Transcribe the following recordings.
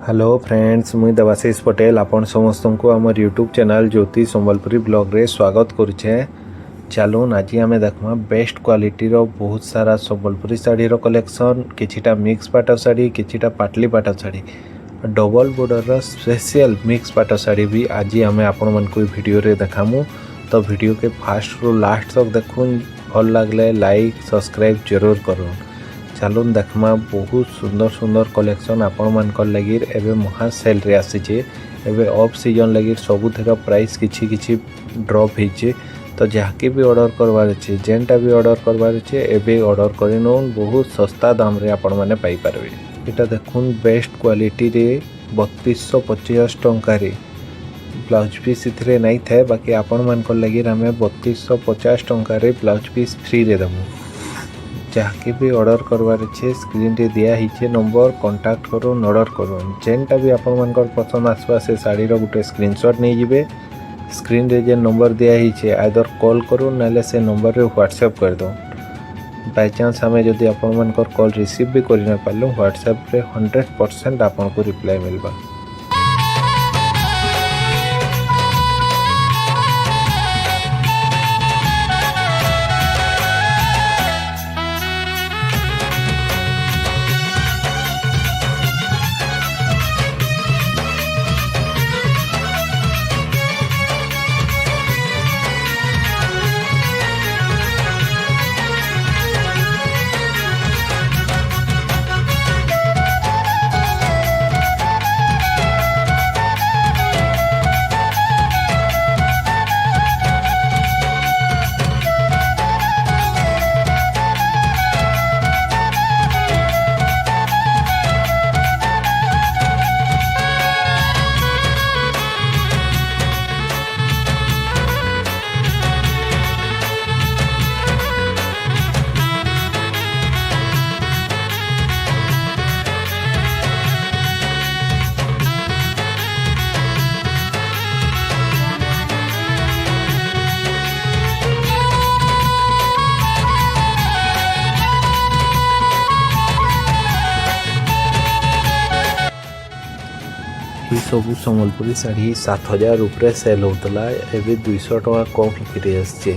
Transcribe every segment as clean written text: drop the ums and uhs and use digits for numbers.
Hello friends, मुई देवाशीष पटेल आपण समस्त को आमर यूट्यूब चैनल ज्योति संबलपुरी ब्लॉग रे स्वागत करुचे। चलून आज आम देखमा बेस्ट क्वालिटी रो बहुत सारा संबलपुरी साड़ी रो कलेक्शन, किछिटा मिक्स पाट साड़ी, किछिटा पाटली पाट साड़ी, डबल बॉर्डर रो स्पेशल मिक्स पाट साड़ी भी आज आम आपण मन को वीडियो रे देखामु। तो वीडियो के फास्ट रो लास्ट तक देखुन, भल लागले लाइक सब्सक्राइब जरूर करूँ। चलून देखमा बहुत सुंदर सुंदर कलेक्शन आपण मानकर लगी एवं महा सेल रे आसीचे। एवं ऑफ सीजन लगी सबुथर प्राइस किछि किछि ड्रॉप होइचे। तो जहाँकि भी ऑर्डर करवार अच्छे, जेनटा भी ऑर्डर करवार अच्छे एवं ऑर्डर कर बहुत सस्ता दाम रे आपण माने पाई पारबे। एटा देखुन बेस्ट क्वालिटी रे 3250 टंका रे ब्लाउज पीस इथरे नहीं थाए, बाकी आपण मानकर लगी आम 3250 टंका रे ब्लाउज पीस फ्री रे दमु। जहाँकि भी ऑर्डर करवार अच्छे स्क्रीन रे दिया ही नंबर कांटेक्ट करूँ, ऑर्डर करूँ। जेनटा भी आपण मानकर पसंद आसवा से साड़ी रो गुटे स्क्रीनशॉट नहीं जिबे। स्क्रीन रे जे नंबर दिया ही आइदर कॉल करूँ ना से नंबर रे व्हाट्सएप कर दो। बाय चांस आम जदि आपण मानकर कॉल रिसीव भी कर ना पारलु, व्हाट्सएप रे 100% आपन को रिप्लाई मिलबा। सबू संबलपुरी साड़ी 7000 उपरे सेल होता, एवं 200 टका कम बिक्री आसचे।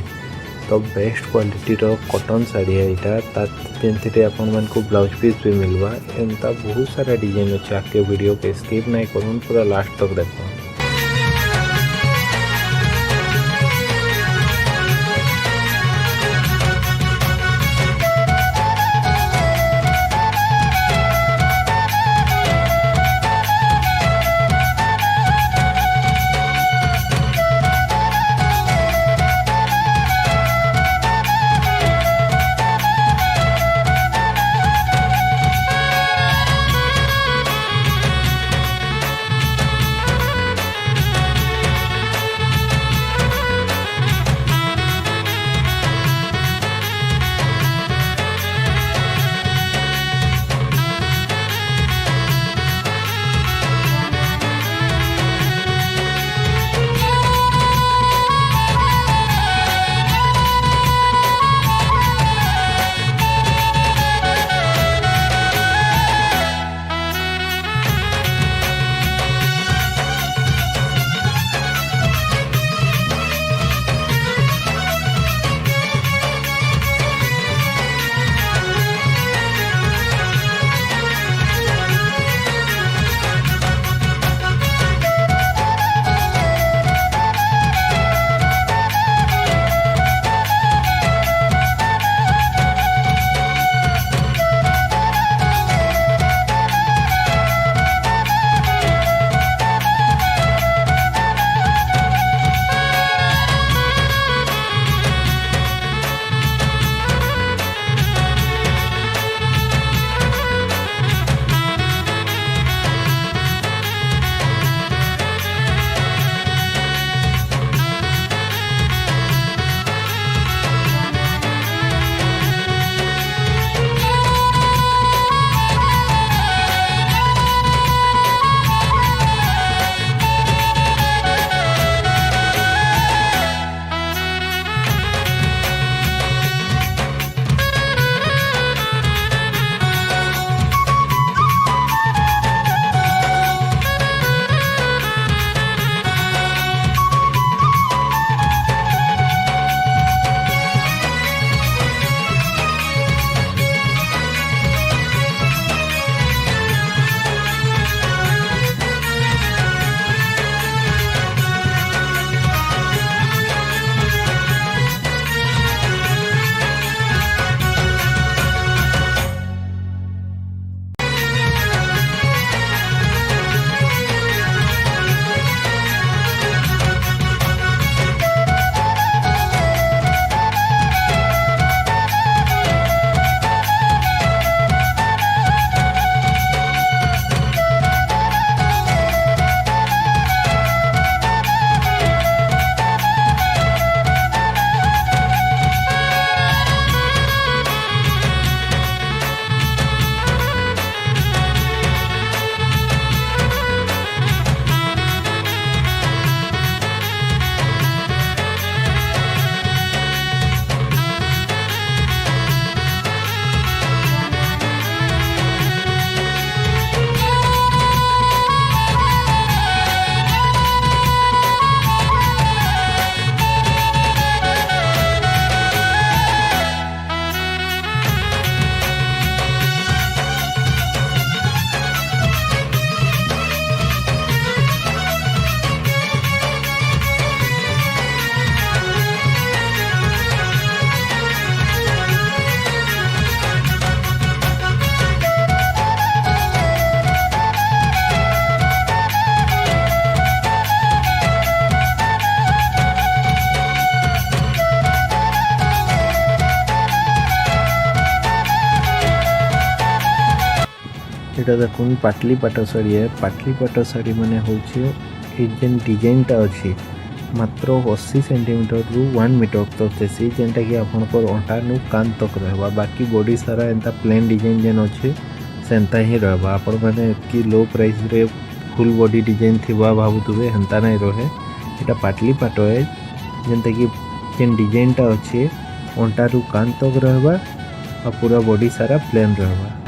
तो बेस्ट क्वालिटी रो कॉटन साड़ी है यहाँ, जमीन आपण मन को ब्लाउज पीस भी मिलवा। एमता बहुत सारा डिजाइन अच्छे, आके वीडियो के स्किप नहीं करूँ, पूरा लास्ट तक देखो। ଏଇଟା ଦେଖୁନ୍ ପାଟଲି ପାଟ ଶାଢ଼ୀ है पाटली पाट शाढ़ी माने होचे ए जेन डिजाइनटा अछि मात्र 80 सेंटीमीटर रु 1 मीटर तक तेसी जेनटा कि आपनकर अंटा नु कान तक रहबा बाकी बॉडी सारा एंता प्लेन डिजाइन जेन अछि सेंता ही रहबा आपण माने कि लो प्राइस रे फुल बॉडी डिजाइन थिबा भाबुतबे हेंता नै रहे एटा पाटली पाट है जेनता कि जेन डिजाइनटा अछि अंटा रु कान तक रहबा और पूरा बॉडी सारा प्लेन रहबा।